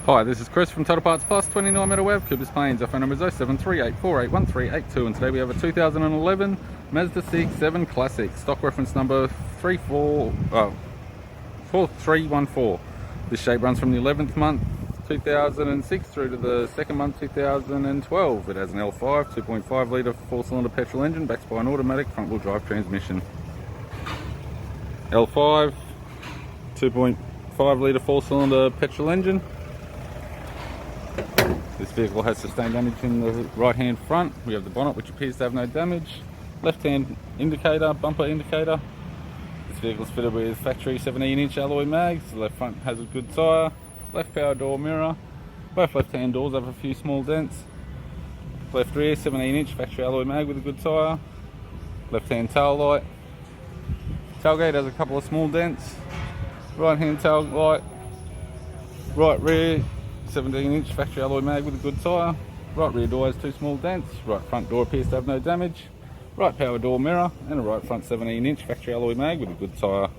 Hi, this is Chris from Total Parts Plus, 29 Meadow Ave, Coopers Plains. Our phone number is 0738481382, and today we have a 2011 Mazda CX-7 Classic, stock reference number 4314. This shape runs from the 11th month 2006 through to the 2nd month 2012. It has an L5 2.5 litre 4-cylinder petrol engine backed by an automatic front-wheel drive transmission. L5 2.5 litre 4-cylinder petrol engine. This vehicle has sustained damage in the right hand front. We have the bonnet, which appears to have no damage. Left hand indicator, bumper indicator. This vehicle is fitted with factory 17-inch alloy mags. The left front has a good tyre. Left power door mirror. Both left hand doors have a few small dents. Left rear 17-inch factory alloy mag with a good tyre. Left hand tail light. Tailgate has a couple of small dents. Right hand tail light. Right rear 17-inch factory alloy mag with a good tyre. Right rear door has two small dents. Right front door appears to have no damage. Right power door mirror and a right front 17-inch factory alloy mag with a good tyre.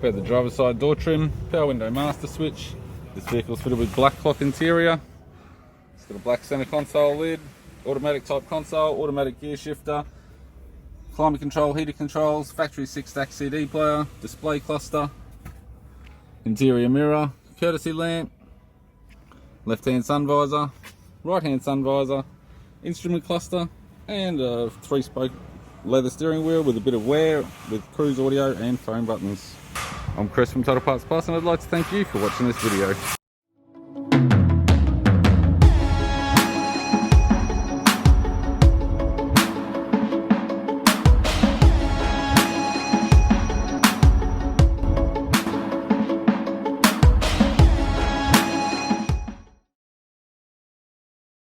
We have the driver's side door trim, power window master switch. This vehicle is fitted with black cloth interior. It's got a black centre console lid, automatic type console, automatic gear shifter, climate control, heater controls, factory 6-stack CD player, display cluster, interior mirror, courtesy lamp, left hand sun visor, right hand sun visor, instrument cluster, and a 3-spoke leather steering wheel with a bit of wear with cruise audio and phone buttons. I'm Chris from Total Parts Plus, and I'd like to thank you for watching this video.